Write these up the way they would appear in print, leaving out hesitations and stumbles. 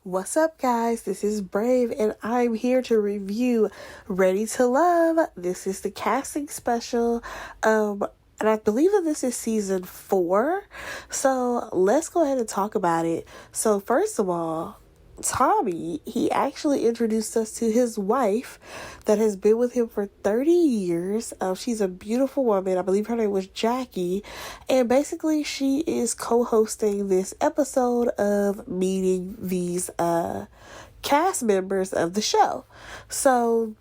What's up, guys? This is Brave, and I'm here to review Ready to Love. This is the casting special, and I believe that this is season 4. So let's go ahead and talk about it. So first of all, Tommy, he actually introduced us to his wife that has been with him for 30 years. She's a beautiful woman. I believe her name was Jackie. And basically she is co-hosting this episode of meeting these cast members of the show. So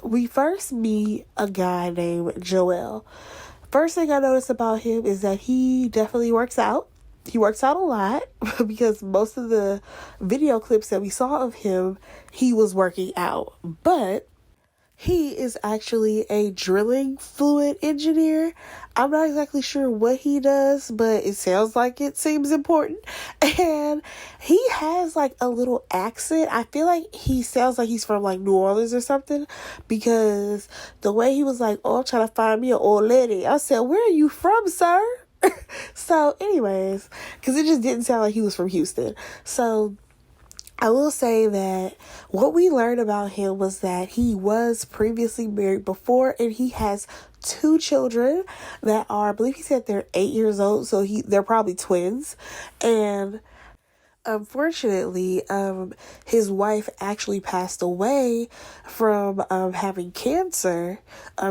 we first meet a guy named Joel. First thing I noticed about him is that he definitely works out. He works out a lot because most of the video clips that we saw of him, he was working out. But he is actually a drilling fluid engineer. I'm not exactly sure what he does, but it sounds like it seems important. And he has like a little accent. I feel like he sounds like he's from like New Orleans or something, because the way he was like, "Oh, I'm trying to find me an old lady." I said, "Where are you from, sir?" So anyways, because it just didn't sound like he was from Houston. So I will say that what we learned about him was that he was previously married before, and he has 2 children that are, I believe he said they're 8 years old, so they're probably twins. And unfortunately, his wife actually passed away from having cancer.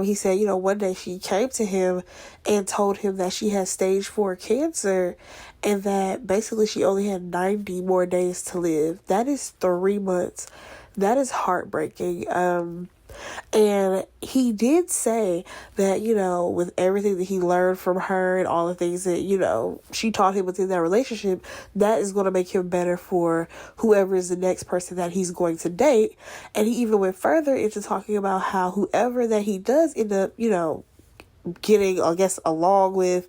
He said, one day she came to him and told him that she had stage 4 cancer, and that basically she only had 90 more days to live. That is 3 months. That is heartbreaking. And he did say that, with everything that he learned from her and all the things that, she taught him within that relationship, that is going to make him better for whoever is the next person that he's going to date. And he even went further into talking about how whoever that he does end up, getting, I guess, along with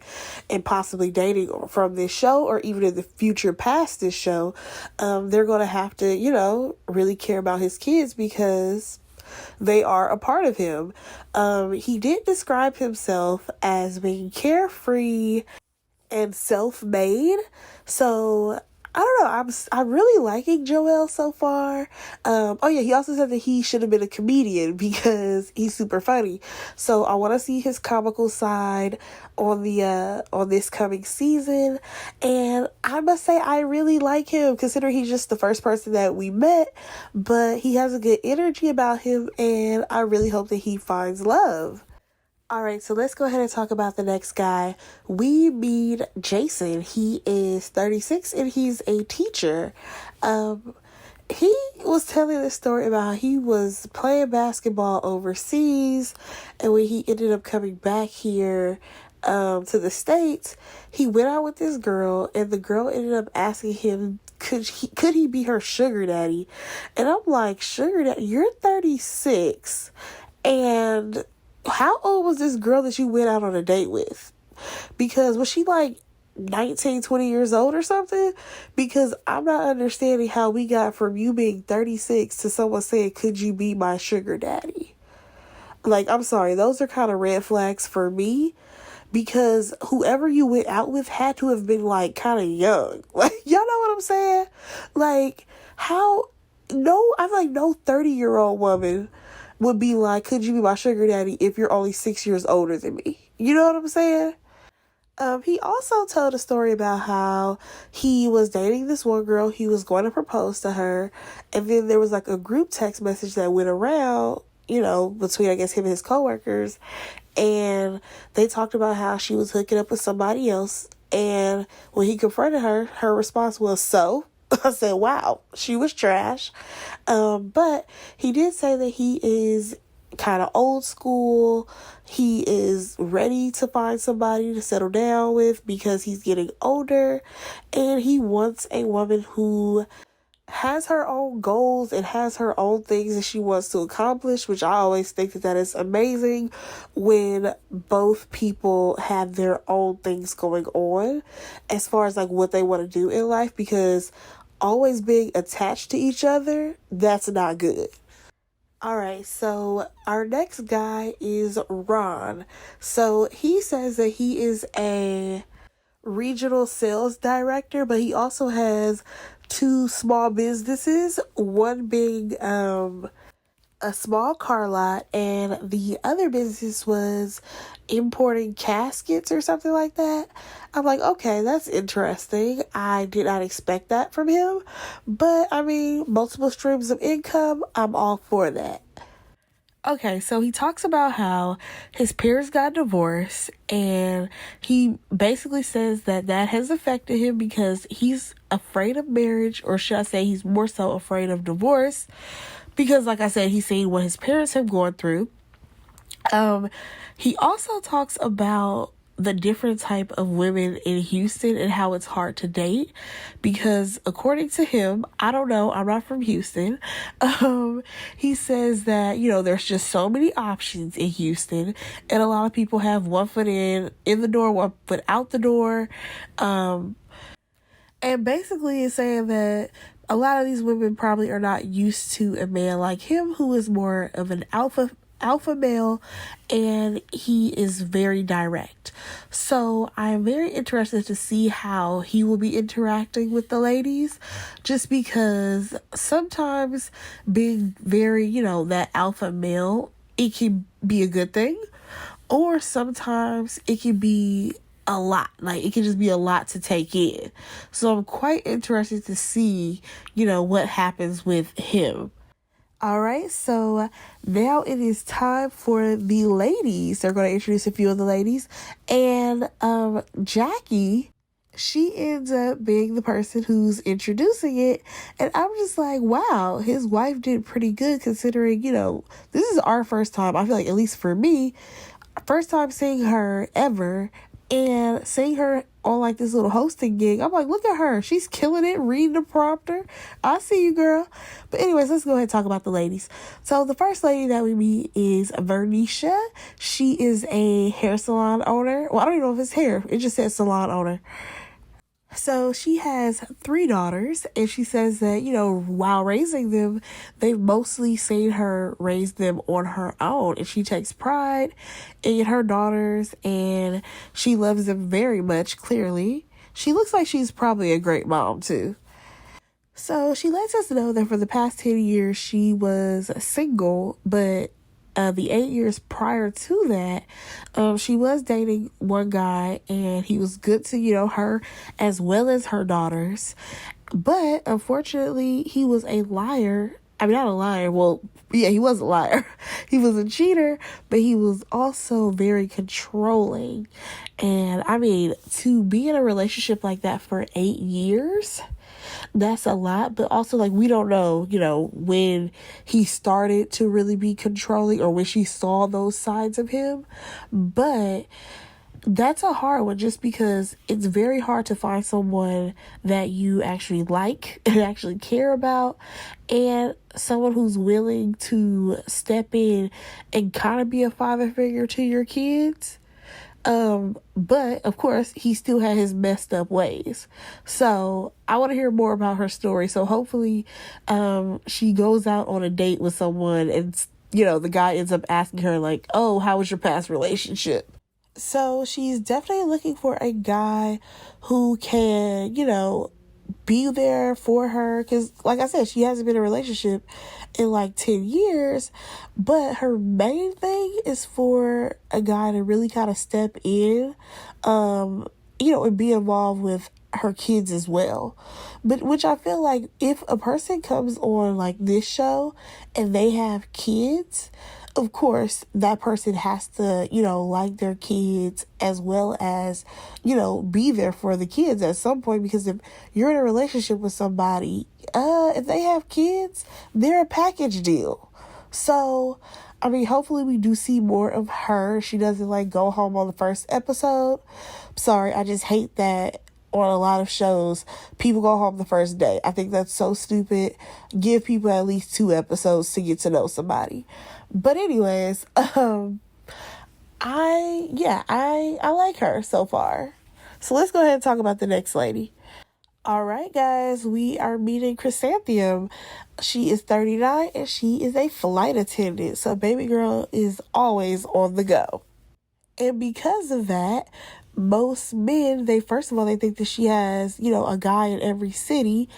and possibly dating from this show, or even in the future past this show, they're going to have to, really care about his kids because they are a part of him. He did describe himself as being carefree and self-made. So I don't know. I'm really liking Joel so far. He also said that he should have been a comedian because he's super funny. So I want to see his comical side on this coming season. And I must say I really like him, considering he's just the first person that we met, but he has a good energy about him, and I really hope that he finds love. Alright, so let's go ahead and talk about the next guy. We meet Jason. He is 36 and he's a teacher. He was telling this story about how he was playing basketball overseas, and when he ended up coming back here to the States, he went out with this girl, and the girl ended up asking him could he be her sugar daddy. And I'm like, sugar daddy? You're 36, and how old was this girl that you went out on a date with? Because was she like 19, 20 years old or something? Because I'm not understanding how we got from you being 36 to someone saying, could you be my sugar daddy? Like, I'm sorry, those are kind of red flags for me, because whoever you went out with had to have been like kind of young. Like, y'all know what I'm saying? Like, I feel like no 30-year-old woman would be like, could you be my sugar daddy if you're only 6 years older than me? You know what I'm saying? He also told a story about how he was dating this one girl. He was going to propose to her. And then there was like a group text message that went around, between, I guess, him and his coworkers. And they talked about how she was hooking up with somebody else. And when he confronted her, her response was, "So?" I said, wow, she was trash. But he did say that he is kind of old school. He is ready to find somebody to settle down with because he's getting older, and he wants a woman who has her own goals and has her own things that she wants to accomplish, which I always think that is amazing when both people have their own things going on as far as like what they want to do in life, because always being attached to each other, that's not good. Alright, so our next guy is Ron. So he says that he is a regional sales director, but he also has two small businesses, one being a small car lot, and the other business was importing caskets or something like that. I'm like, okay, that's interesting. I did not expect that from him, but I mean, multiple streams of income, I'm all for that. Okay, so he talks about how his parents got divorced, and he basically says that that has affected him because he's afraid of marriage, or should I say, he's more so afraid of divorce because, like I said, he's seen what his parents have gone through. He also talks about the different type of women in Houston and how it's hard to date because according to him, I don't know, I'm not from Houston. He says that, there's just so many options in Houston and a lot of people have one foot in the door, one foot out the door. And basically it's saying that a lot of these women probably are not used to a man like him who is more of an alpha male, and he is very direct. So I'm very interested to see how he will be interacting with the ladies, just because sometimes being very, that alpha male, it can be a good thing, or sometimes it can be a lot. Like, it can just be a lot to take in. So I'm quite interested to see, what happens with him. All right, so now it is time for the ladies. They're going to introduce a few of the ladies. And Jackie, she ends up being the person who's introducing it. And I'm just like, wow, his wife did pretty good considering, this is our first time. I feel like, at least for me, first time seeing her ever. And seeing her on like this little hosting gig, I'm like, look at her. She's killing it, reading the prompter. I see you, girl. But anyways, let's go ahead and talk about the ladies. So the first lady that we meet is Veronica. She is a hair salon owner. Well, I don't even know if it's hair. It just says salon owner. So she has 3 daughters, and she says that, while raising them, they've mostly seen her raise them on her own, and she takes pride in her daughters, and she loves them very much, clearly. She looks like she's probably a great mom, too. So she lets us know that for the past 10 years, she was single, but the 8 years prior to that, she was dating one guy, and he was good to, her as well as her daughters. But unfortunately, he was a liar. I mean, not a liar. Well, yeah, he was a liar. He was a cheater, but he was also very controlling. And I mean, to be in a relationship like that for 8 years, that's a lot. But also, like, we don't know, when he started to really be controlling or when she saw those sides of him. But that's a hard one, just because it's very hard to find someone that you actually like and actually care about, and someone who's willing to step in and kind of be a father figure to your kids. But of course he still had his messed up ways. So I want to hear more about her story. So hopefully, she goes out on a date with someone and, the guy ends up asking her like, oh, how was your past relationship? So she's definitely looking for a guy who can, be there for her, because like I said, she hasn't been in a relationship in like 10 years, but her main thing is for a guy to really kind of step in, and be involved with her kids as well. But which I feel like if a person comes on like this show and they have kids, of course, that person has to, like their kids as well as, be there for the kids at some point. Because if you're in a relationship with somebody, if they have kids, they're a package deal. So, I mean, hopefully we do see more of her. She doesn't like go home on the first episode. Sorry, I just hate that on a lot of shows, people go home the first day. I think that's so stupid. Give people at least 2 episodes to get to know somebody. But anyways, I like her so far. So let's go ahead and talk about the next lady. All right, guys, we are meeting Chrysanthemum. She is 39 and she is a flight attendant. So baby girl is always on the go. And because of that, most men, they think that she has, a guy in every city.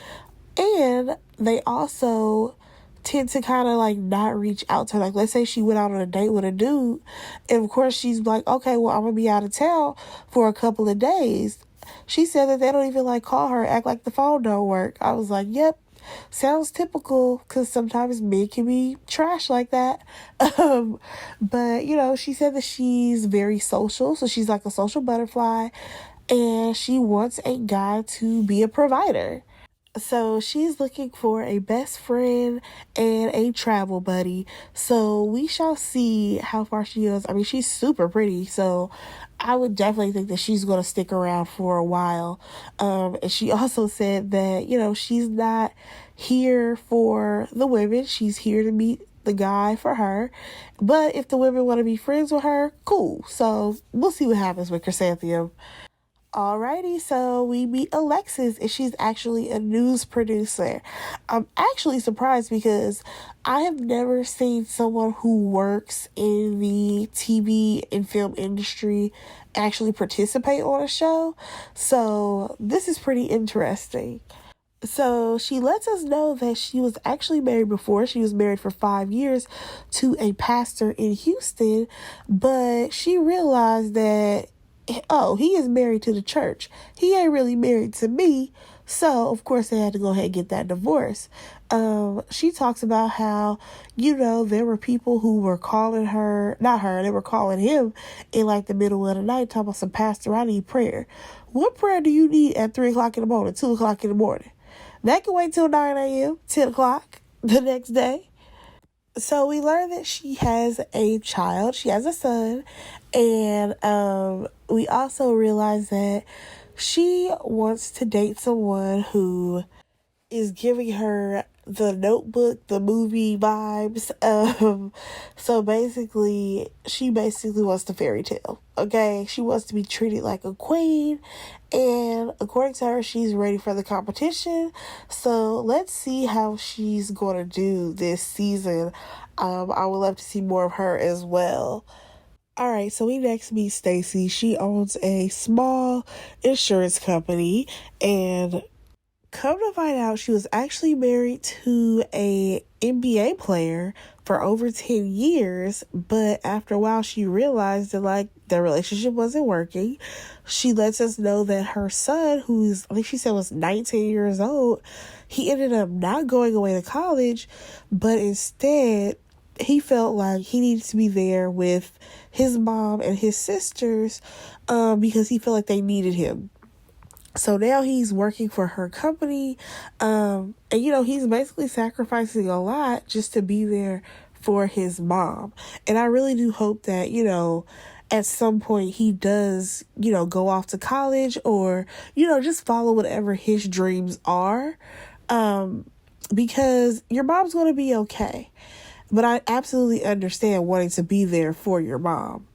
And they also tend to kind of like not reach out to her. Like, let's say she went out on a date with a dude, and of course she's like, okay, well, I'm gonna be out of town for a couple of days. She said that they don't even like call her, act like the phone don't work. I was like, yep, sounds typical, because sometimes men can be trash like that. But she said that she's very social, so she's like a social butterfly, and she wants a guy to be a provider. So she's looking for a best friend and a travel buddy. So we shall see how far she goes. I mean, she's super pretty, so I would definitely think that she's going to stick around for a while. And she also said that, she's not here for the women. She's here to meet the guy for her. But if the women want to be friends with her, cool. So we'll see what happens with Chrysanthemum. Alrighty, so we meet Alexis, and she's actually a news producer. I'm actually surprised because I have never seen someone who works in the TV and film industry actually participate on a show. So this is pretty interesting. So she lets us know that she was actually married before. She was married for 5 years to a pastor in Houston, but she realized that, oh, he is married to the church. He ain't really married to me. So, of course, they had to go ahead and get that divorce. She talks about how, there were people who were calling her, not her, they were calling him in like the middle of the night, talking about some pastor, I need prayer. What prayer do you need at 3 o'clock in the morning, 2 o'clock in the morning? That can wait till 9 a.m., 10 o'clock the next day. So we learned that she has a child. She has a son. And we also realized that she wants to date someone who is giving her the Notebook, the movie vibes. So basically, she wants the fairy tale. Okay, she wants to be treated like a queen, and according to her, she's ready for the competition. So let's see how she's going to do this season. I would love to see more of her as well. All right, so we next meet Stacy. She owns a small insurance company, and come to find out, she was actually married to a NBA player for over 10 years, but after a while she realized that like their relationship wasn't working. She lets us know that her son, who's I think she said was 19 years old, he ended up not going away to college, but instead he felt like he needed to be there with his mom and his sisters because he felt like they needed him. So now he's working for her company, and he's basically sacrificing a lot just to be there for his mom. And I really do hope that, at some point he does, go off to college or, just follow whatever his dreams are, because your mom's going to be okay. But I absolutely understand wanting to be there for your mom.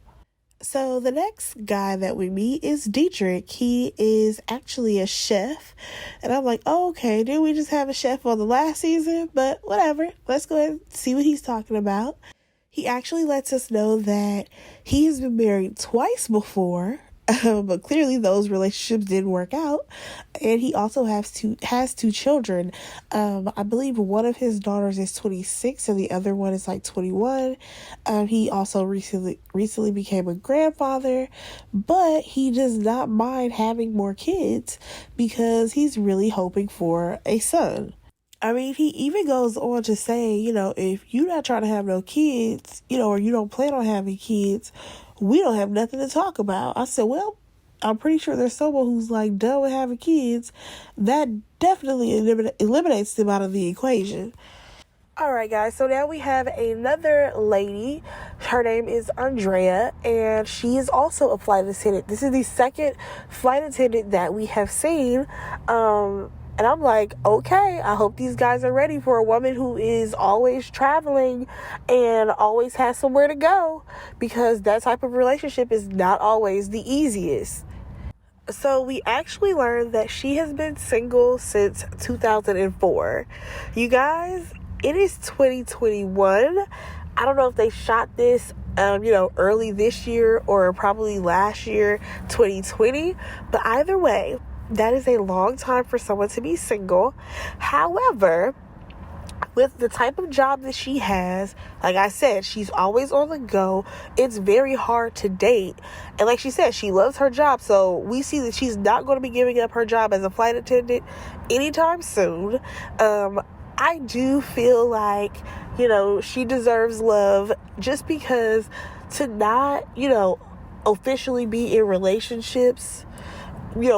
So the next guy that we meet is Dietrich. He is actually a chef. And I'm like, oh, okay, didn't we just have a chef on the last season? But whatever. Let's go ahead and see what he's talking about. He actually lets us know that he has been married twice before. But clearly those relationships didn't work out. And he also has two children. I believe one of his daughters is 26 and the other one is like 21. He also recently became a grandfather, but he does not mind having more kids because he's really hoping for a son. I mean, he even goes on to say, if you're not trying to have no kids, or you don't plan on having kids, we don't have nothing to talk about. I said, well, I'm pretty sure there's someone who's like done with having kids. That definitely eliminates them out of the equation. All right, guys. So now we have another lady. Her name is Andrea, and she is also a flight attendant. This is the second flight attendant that we have seen. And I'm like, okay, I hope these guys are ready for a woman who is always traveling and always has somewhere to go, because that type of relationship is not always the easiest. So we actually learned that she has been single since 2004. You guys, it is 2021. I don't know if they shot this early this year or probably last year, 2020. But either way, That is a long time for someone to be single. However, with the type of job that she has, like I said, she's always on the go. It's very hard to date. And like she said, she loves her job. So we see that she's not going to be giving up her job as a flight attendant anytime soon. I do feel like, she deserves love just because to not, officially be in relationships,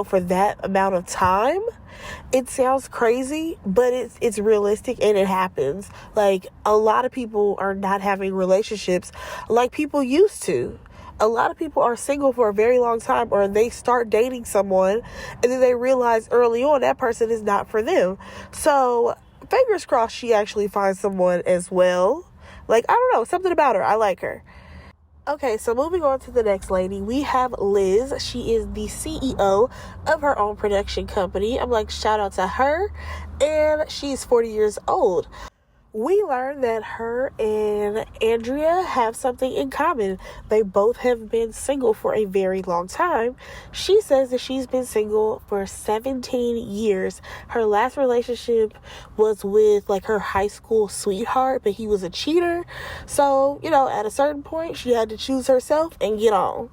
for that amount of time, it sounds crazy, but it's realistic and it happens. Like, a lot of people are not having relationships like people used to. A lot of people are single for a very long time, or they start dating someone and then they realize early on that person is not for them. So fingers crossed she actually finds someone as well. Like, I don't know, something about her, I like her. Okay, so moving on to the next lady, we have Liz. She is the CEO of her own production company. I'm like, shout out to her. And she's 40 years old. We learned that her and Andrea have something in common. They both have been single for a very long time. She says that she's been single for 17 years. Her last relationship was with her high school sweetheart, but he was a cheater. So, at a certain point, she had to choose herself and get on.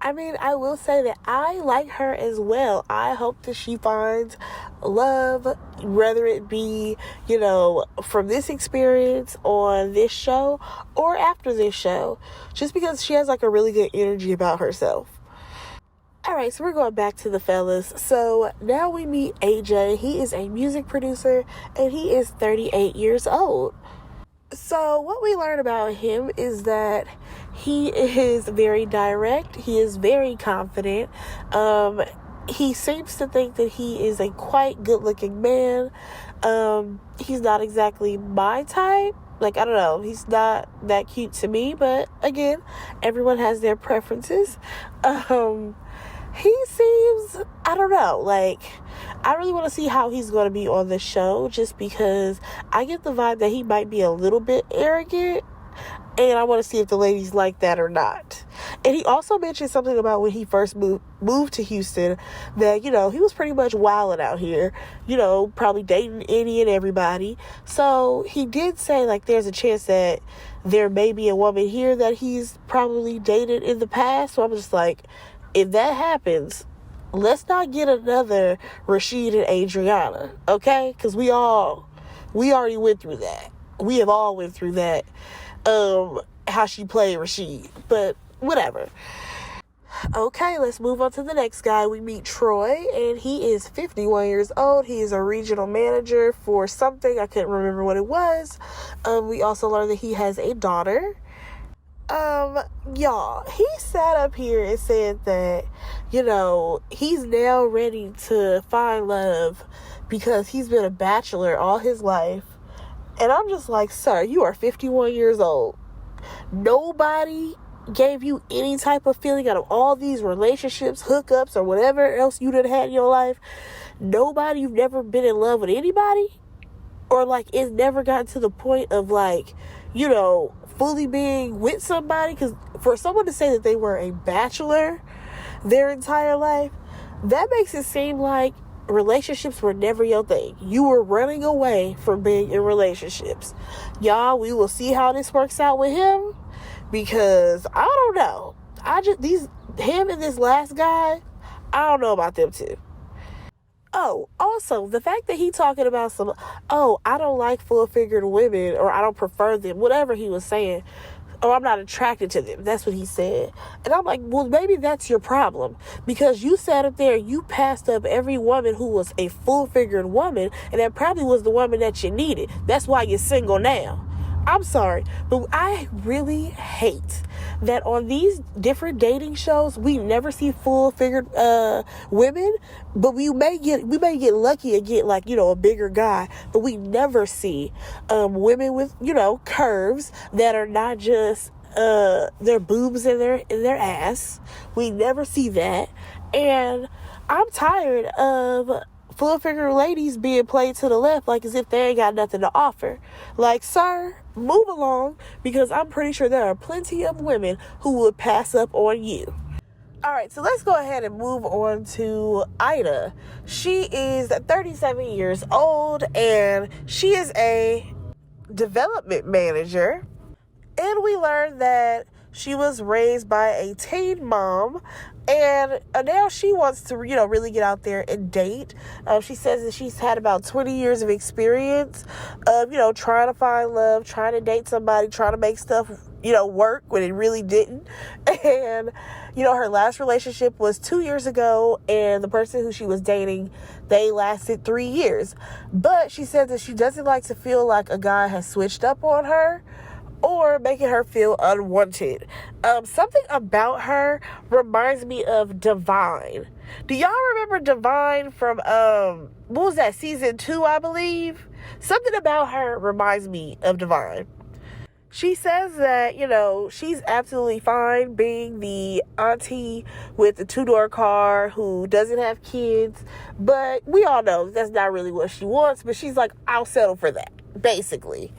I mean, I will say that I like her as well. I hope that she finds love, whether it be, from this experience on this show or after this show, just because she has a really good energy about herself. All right, so we're going back to the fellas. So now we meet AJ. He is a music producer and he is 38 years old. So what we learn about him is that he is very direct. He is very confident. He seems to think that he is a quite good-looking man. He's not exactly my type. I don't know. He's not that cute to me. But again, everyone has their preferences. He seems, I don't know, I really want to see how he's going to be on the show, just because I get the vibe that he might be a little bit arrogant, and I want to see if the ladies like that or not. And he also mentioned something about when he first moved to Houston, that, he was pretty much wilding out here, probably dating any and everybody. So he did say, there's a chance that there may be a woman here that he's probably dated in the past. So I'm just like, if that happens, let's not get another Rashid and Adriana, okay? Because we already went through that. We have all went through that, how she played Rashid. But whatever. Okay, let's move on to the next guy. We meet Troy, and he is 51 years old. He is a regional manager for something. I couldn't remember what it was. We also learned that he has a daughter. Y'all, he sat up here and said that, he's now ready to find love because he's been a bachelor all his life. And I'm just like, sir, you are 51 years old. Nobody gave you any type of feeling out of all these relationships, hookups, or whatever else you done had in your life. Nobody, you've never been in love with anybody? Or it's never gotten to the point of fully being with somebody? Because for someone to say that they were a bachelor their entire life, that makes it seem like relationships were never your thing. You were running away from being in relationships. Y'all, we will see how this works out with him, because I don't know. Him and this last guy, I don't know about them two. Oh, also, the fact that he talking about I don't like full-figured women, or I don't prefer them, whatever he was saying, or I'm not attracted to them. That's what he said. And I'm like, well, maybe that's your problem, because you sat up there, you passed up every woman who was a full-figured woman, and that probably was the woman that you needed. That's why you're single now. I'm sorry, but I really hate that on these different dating shows, we never see full-figured women, but we may get lucky and get a bigger guy, but we never see women with curves that are not just their boobs and their ass. We never see that, and I'm tired of full-figure ladies being played to the left as if they ain't got nothing to offer. Sir, move along, because I'm pretty sure there are plenty of women who would pass up on you. All right, so let's go ahead and move on to Ida. She is 37 years old, and she is a development manager. And we learned that she was raised by a teen mom, and now she wants to, really get out there and date. She says that she's had about 20 years of experience of, trying to find love, trying to date somebody, trying to make stuff, work when it really didn't. And, her last relationship was 2 years ago, and the person who she was dating, they lasted 3 years. But she said that she doesn't like to feel like a guy has switched up on her or making her feel unwanted. Something about her reminds me of Divine. Do y'all remember Divine from, what was that, season 2, I believe? Something about her reminds me of Divine. She says that, she's absolutely fine being the auntie with the 2-door car who doesn't have kids, but we all know that's not really what she wants, but she's like, I'll settle for that, basically.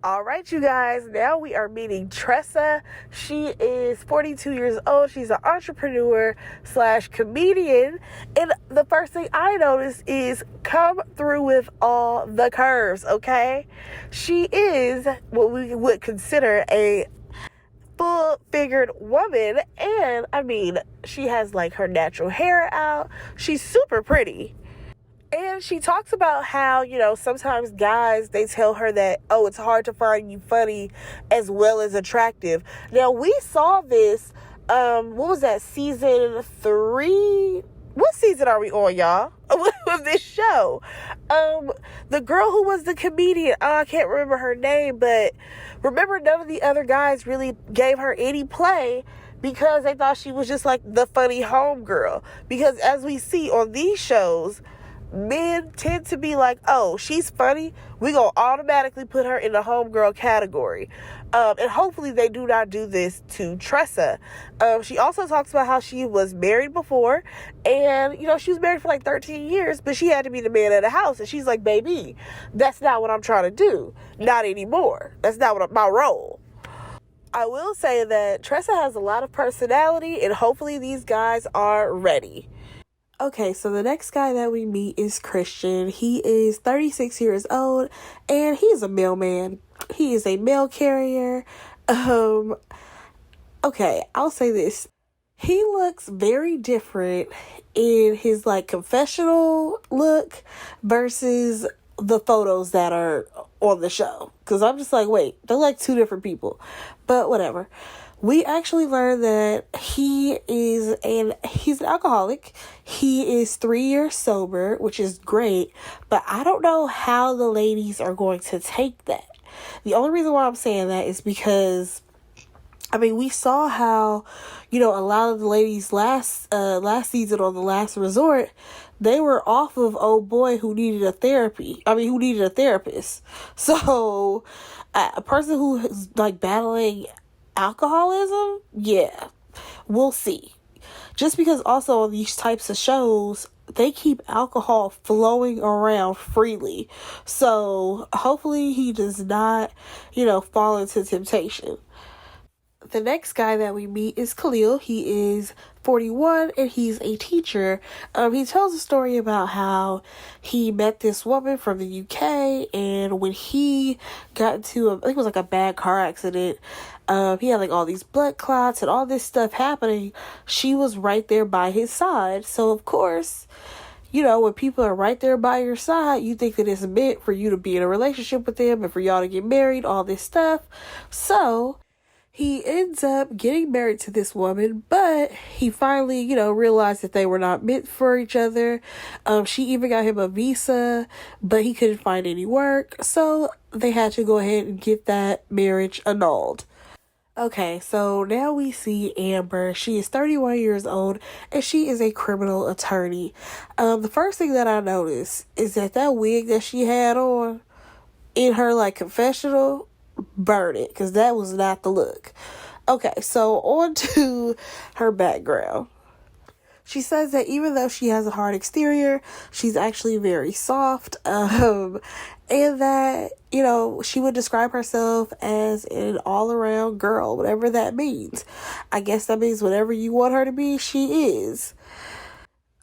All right, you guys, now we are meeting Tressa. She is 42 years old. She's an entrepreneur / comedian. And the first thing I noticed is come through with all the curves, okay? She is what we would consider a full-figured woman. And, she has, her natural hair out. She's super pretty. And she talks about how, sometimes guys, they tell her that, oh, it's hard to find you funny as well as attractive. Now, we saw this, what was that, season 3? What season are we on, y'all, of this show? The girl who was the comedian, I can't remember her name, but remember, none of the other guys really gave her any play because they thought she was just like the funny homegirl. Because as we see on these shows, men tend to be like, oh, she's funny, we gonna automatically put her in the homegirl category. And hopefully they do not do this to Tressa. She also talks about how she was married before, and she was married for 13 years, but she had to be the man of the house. And she's like, baby, that's not what I'm trying to do, not anymore. That's not what my role. I will say that Tressa has a lot of personality, and hopefully these guys are ready. Okay, so the next guy that we meet is Christian. He is 36 years old, and he's a mailman. He is a mail carrier. Okay, I'll say this. He looks very different in his, confessional look versus the photos that are on the show. Because I'm just like, wait, they're like two different people. But whatever. We actually learned that he's an alcoholic. He is 3 years sober, which is great, but I don't know how the ladies are going to take that. The only reason why I'm saying that is because, we saw how, a lot of the ladies last season on The Last Resort, they were off of old boy who needed a therapist. So, a person who is battling alcoholism, yeah, we'll see. Just because also on these types of shows, they keep alcohol flowing around freely. So hopefully he does not, fall into temptation. The next guy that we meet is Khalid. He is 41 and he's a teacher. He tells a story about how he met this woman from the UK, and when he got into I think it was a bad car accident, he had all these blood clots and all this stuff happening. She was right there by his side. So of course, when people are right there by your side, you think that it's meant for you to be in a relationship with them and for y'all to get married, all this stuff. So he ends up getting married to this woman, but he finally, realized that they were not meant for each other. She even got him a visa, but he couldn't find any work. So they had to go ahead and get that marriage annulled. Okay, so now we see Amber. She is 31 years old, and she is a criminal attorney. The first thing that I noticed is that wig that she had on in her, confessional, burn it, because that was not the look. Okay, so on to her background. She says that even though she has a hard exterior, she's actually very soft. and that, you know, she would describe herself as an all-around girl, whatever that means. I guess that means whatever you want her to be, she is.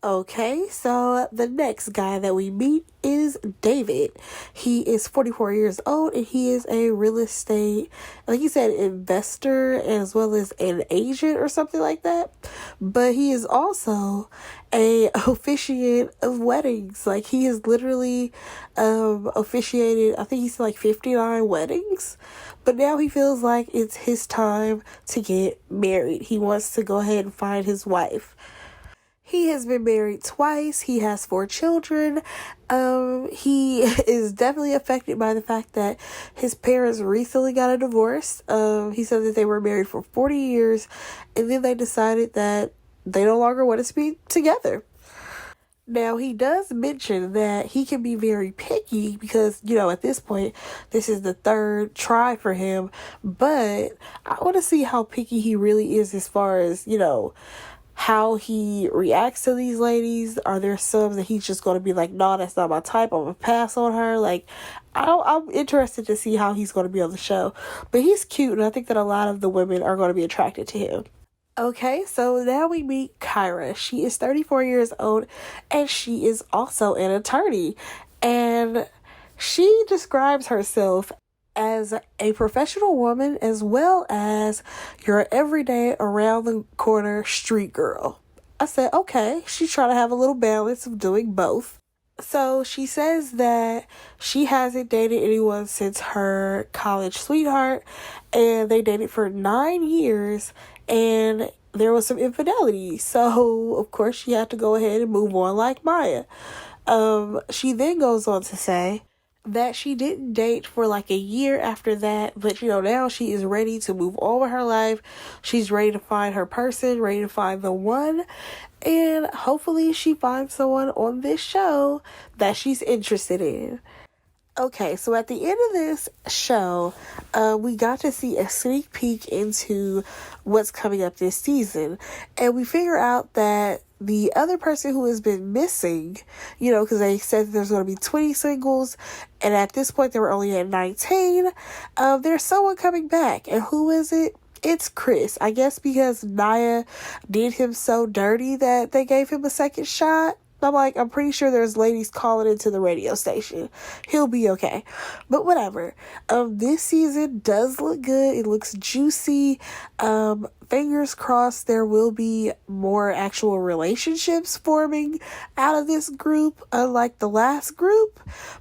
Okay, so the next guy that we meet is David. He is 44 years old and he is a real estate, like you said, investor as well as an agent or something like that. But he is also a officiant of weddings. Like he has literally officiated, I think he's like 59 weddings. But now he feels like it's his time to get married. He wants to go ahead and find his wife. He has been married twice. He has 4 children. He is definitely affected by the fact that his parents recently got a divorce. He said that they were married for 40 years and then they decided that they no longer wanted to be together. Now, he does mention that he can be very picky because, you know, at this point, this is the 3rd try for him. But I want to see how picky he really is as far as, you know, how he reacts to these ladies. Are there some that he's just going to be like, no, that's not my type, I'm going to pass on her? Like, I'm interested to see how he's going to be on the show. But he's cute, and I think that a lot of the women are going to be attracted to him. Okay, so now we meet Kyra. She is 34 years old, and she is also an attorney. And she describes herself as a professional woman as well as your everyday around the corner street girl. I said, okay, she's trying to have a little balance of doing both. So she says that she hasn't dated anyone since her college sweetheart, and they dated for 9 years, and there was some infidelity. So, of course, she had to go ahead and move on like Maya. She then goes on to say that she didn't date for like a year after that, but you know, now she is ready to move on with her life. She's ready to find her person, ready to find the one, and hopefully she finds someone on this show that she's interested in. Okay, so at the end of this show, we got to see a sneak peek into what's coming up this season, and we figure out that the other person who has been missing, you know, because they said that there's going to be 20 singles, and at this point they were only at 19, there's someone coming back, and who is it? It's Chris. I guess because Naya did him so dirty that they gave him a second shot. I'm like, I'm pretty sure there's ladies calling into the radio station. He'll be okay. But whatever. This season does look good. It looks juicy. Fingers crossed there will be more actual relationships forming out of this group, unlike the last group.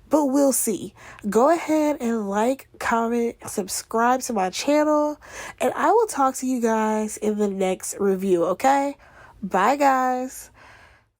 But we'll see. Go ahead and like, comment, subscribe to my channel. And I will talk to you guys in the next review, okay? Bye, guys.